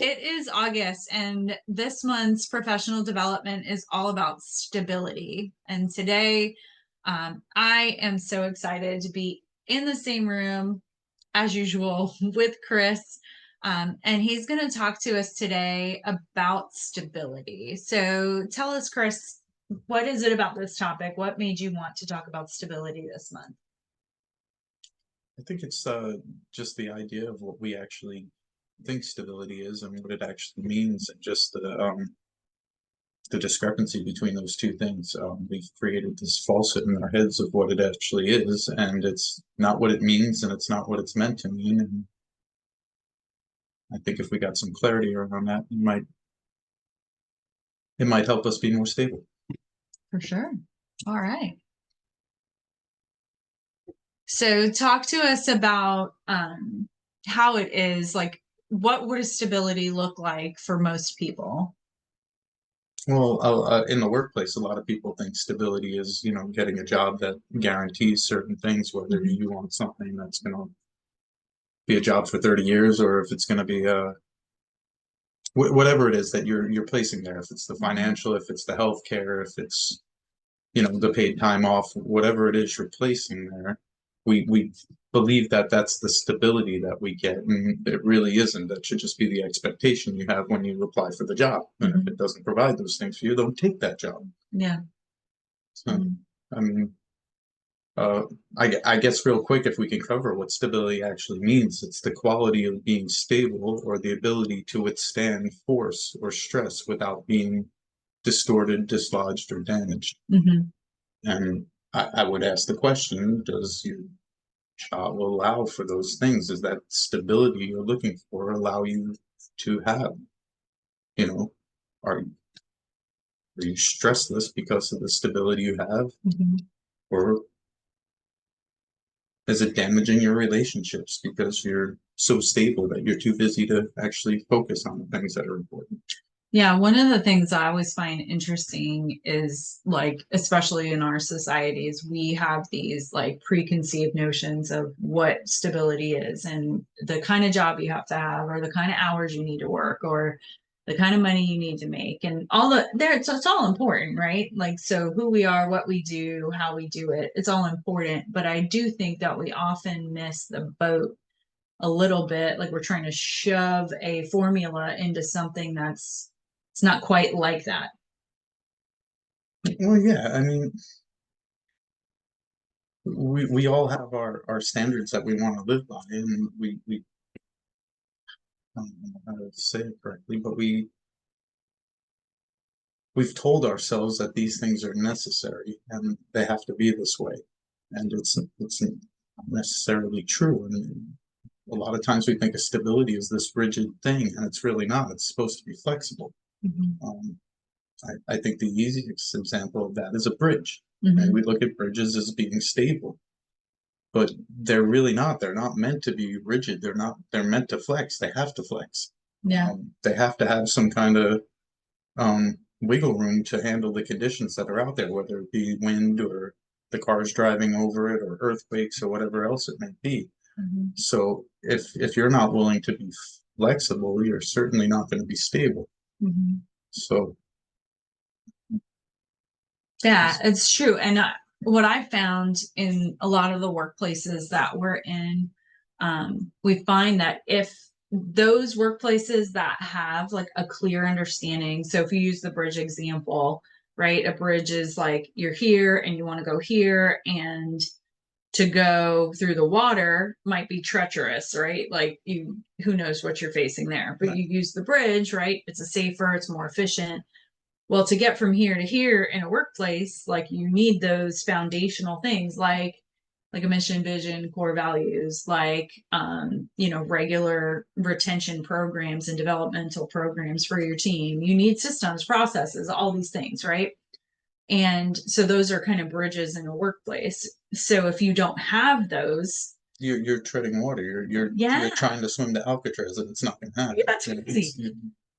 It is August, and this month's professional development is all about stability. And today, I am so excited to be in the same room as usual with Chris. And he's going to talk to us today about stability. So tell us, Chris, what is it about this topic? What made you want to talk about stability this month? I think it's just the idea of what we actually think stability is and what it actually means, and just the discrepancy between those two things. We've created this falsehood in our heads of what it actually is, and it's not what it means, and it's not what it's meant to mean. And I think if we got some clarity around that, it might help us be more stable. For sure. All right. So talk to us about how it is, like, what would stability look like for most people? Well, in the workplace, a lot of people think stability is, getting a job that guarantees certain things, whether Mhm. you want something that's going to be a job for 30 years, or if it's going to be whatever it is that you're placing there. If it's the financial, if it's the healthcare, if it's the paid time off, whatever it is you're placing there, we believe that that's the stability that we get, and it really isn't. That should just be the expectation you have when you apply for the job. And if it doesn't provide those things for you, don't take that job. Yeah. So, I mean, I guess real quick, if we can cover what stability actually means, it's the quality of being stable, or the ability to withstand force or stress without being distorted, dislodged, or damaged. Mm-hmm. And I would ask the question, does your job allow for those things? Is that stability you're looking for allow you to have? You know, are, are you stressless because of the stability you have? Mm-hmm. Or is it damaging your relationships because you're so stable that you're too busy to actually focus on the things that are important? Yeah, one of the things I always find interesting is, like, especially in our societies, we have these like preconceived notions of what stability is and the kind of job you have to have, or the kind of hours you need to work, or the kind of money you need to make, and all the there. It's all important, right? Like, so who we are, what we do, how we do it, it's all important. But I do think that we often miss the boat a little bit, like we're trying to shove a formula into something that's it's not quite like that. Well, yeah, I mean, we all have our standards that we want to live by, and we I don't know how to say it correctly, but we've told ourselves that these things are necessary and they have to be this way, and it's not necessarily true. And a lot of times we think of stability as this rigid thing, and it's really not. It's supposed to be flexible. Mm-hmm. Um, I think the easiest example of that is a bridge. And Mm-hmm. we look at bridges as being stable, but they're really not. They're not meant to be rigid. They're not. They're meant to flex. They have to flex. Yeah. They have to have some kind of wiggle room to handle the conditions that are out there, whether it be wind, or the cars driving over it, or earthquakes, or whatever else it may be. Mm-hmm. So if you're not willing to be flexible, you're certainly not going to be stable. Mm-hmm. So Yeah, it's true. And what I found in a lot of the workplaces that we're in, we find that if those workplaces that have like a clear understanding, so if you use the bridge example, right, a bridge is like you're here and you want to go here, and to go through the water might be treacherous, right? Like, you, who knows what you're facing there, but right. you use the bridge, right? It's a safer, it's more efficient. Well, to get from here to here in a workplace, like, you need those foundational things, like a mission, vision, core values, like regular retention programs and developmental programs for your team. You need systems, processes, all these things, right? And so those are kind of bridges in a workplace. So if you don't have those, You're treading water. You're yeah, trying to swim to Alcatraz, and it's not going to yeah, happen. that's crazy.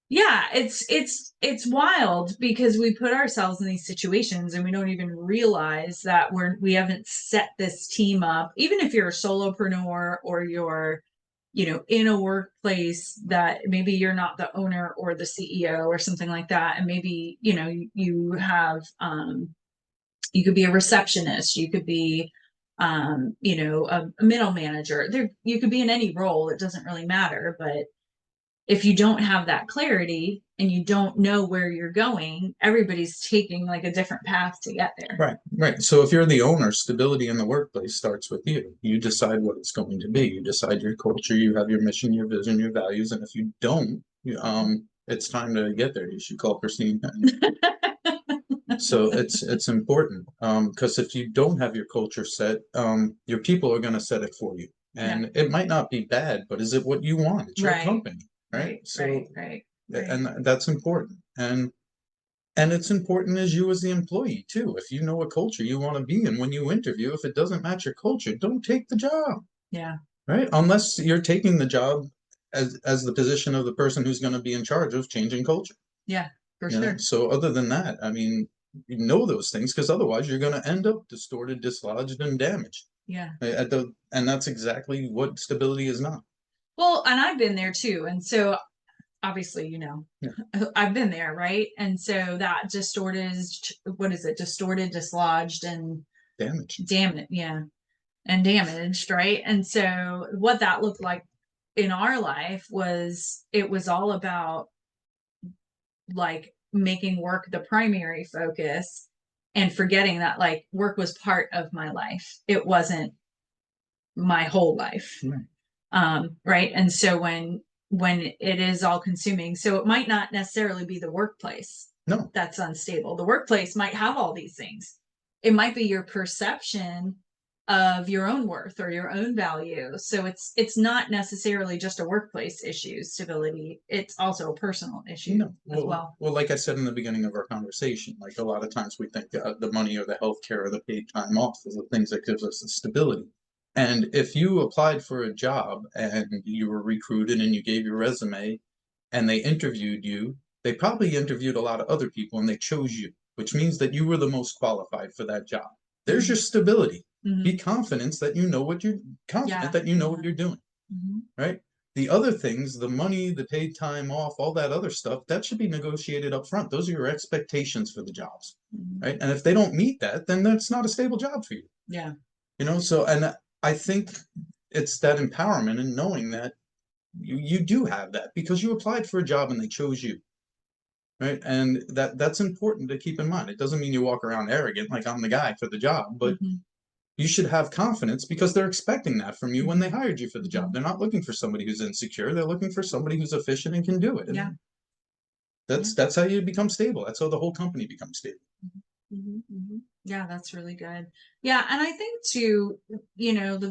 Yeah, it's wild because we put ourselves in these situations and we don't even realize that we haven't set this team up. Even if you're a solopreneur or you're in a workplace that maybe you're not the owner or the CEO or something like that. And maybe, you have, you could be a receptionist, you could be, a middle manager there, you could be in any role. It doesn't really matter. But if you don't have that clarity and you don't know where you're going, everybody's taking like a different path to get there. Right, right. So if you're the owner, stability in the workplace starts with you. You decide what it's going to be. You decide your culture, you have your mission, your vision, your values, and if you don't, it's time to get there. You should call Christine. So it's important because if you don't have your culture set, your people are going to set it for you, and it might not be bad, but is it what you want? It's your company, right? So, right. And that's important, and it's important as you as the employee too. If you know a culture you want to be in when you interview, if it doesn't match your culture, don't take the job. Yeah. Right? Unless you're taking the job as the position of the person who's going to be in charge of changing culture. Yeah, for sure. So other than that, I mean, you know those things because otherwise you're going to end up distorted, dislodged, and damaged. Yeah. And that's exactly what stability is not. Well, and I've been there too. And so obviously, I've been there, right? And so that distorted, what is it? Distorted, dislodged, and damaged. Yeah. And damaged, right? And so what that looked like in our life was, it was all about like making work the primary focus and forgetting that like work was part of my life. It wasn't my whole life. Right. And so when it is all consuming, so it might not necessarily be the workplace that's unstable. The workplace might have all these things. It might be your perception of your own worth or your own value. So it's not necessarily just a workplace issue, stability. It's also a personal issue as well. Well, like I said in the beginning of our conversation, like a lot of times we think the money or the healthcare or the paid time off is the things that gives us the stability. And if you applied for a job and you were recruited and you gave your resume and they interviewed you, they probably interviewed a lot of other people and they chose you, which means that you were the most qualified for that job. There's your stability. Be confident that you know what you're what you're doing. Right? The other things, the money, the paid time off, all that other stuff, that should be negotiated up front. Those are your expectations for the jobs. Right? And if they don't meet that, then that's not a stable job for you. Yeah. So, and I think it's that empowerment and knowing that you do have that because you applied for a job and they chose you. Right. And that's important to keep in mind. It doesn't mean you walk around arrogant like I'm the guy for the job, but you should have confidence because they're expecting that from you when they hired you for the job. They're not looking for somebody who's insecure. They're looking for somebody who's efficient and can do it. And that's how you become stable. That's how the whole company becomes stable. Yeah, that's really good. Yeah, and I think too,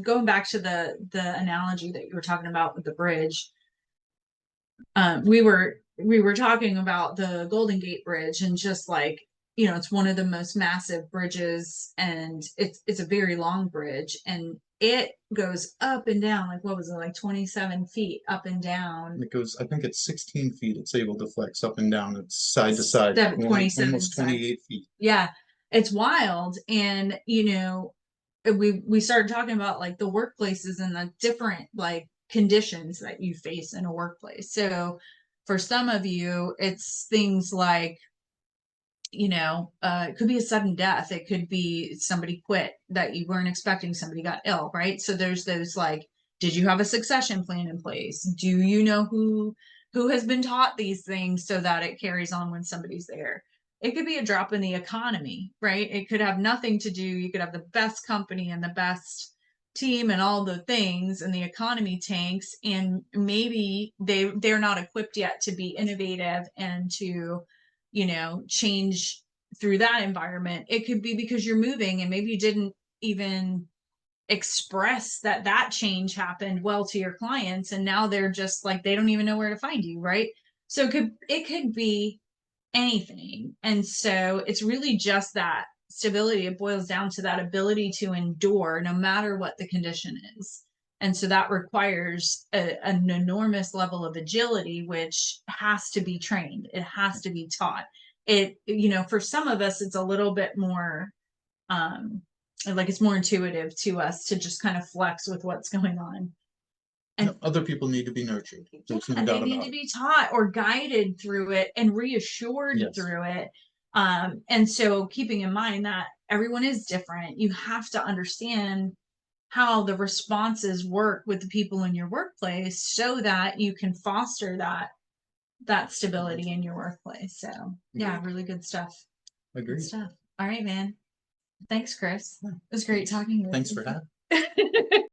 going back to the analogy that you were talking about with the bridge, we were talking about the Golden Gate Bridge and just like, it's one of the most massive bridges and it's a very long bridge and it goes up and down. Like, what was it? Like 27 feet up and down. It goes, I think it's 16 feet. It's able to flex up and down. It's side to side. 27, almost 28 feet. Yeah. It's wild. And, we started talking about like the workplaces and the different like conditions that you face in a workplace. So for some of you, it's things like, it could be a sudden death. It could be somebody quit that you weren't expecting, somebody got ill, right? So there's those like, did you have a succession plan in place? Do you know who has been taught these things so that it carries on when somebody's there? It could be a drop in the economy, right? It could have nothing to do. You could have the best company and the best team and all the things, and the economy tanks, and maybe they're not equipped yet to be innovative and to change through that environment. It could be because you're moving and maybe you didn't even express that change happened well to your clients, and now they're just like, they don't even know where to find you, right? So it could be anything. And so it's really just that stability. It boils down to that ability to endure no matter what the condition is. And so that requires an enormous level of agility, which has to be trained. It has to be taught. For some of us, it's a little bit more, like it's more intuitive to us to just kind of flex with what's going on. And Other people need to be nurtured. There's no they doubt need about to it. be taught or guided through it and reassured Yes. through it. And so keeping in mind that everyone is different, you have to understand how the responses work with the people in your workplace so that you can foster that stability in your workplace. So yeah, Agreed. really good stuff. Good Agreed. stuff. All right, man. Thanks, Chris. Yeah. It was great talking with Thanks you. for having.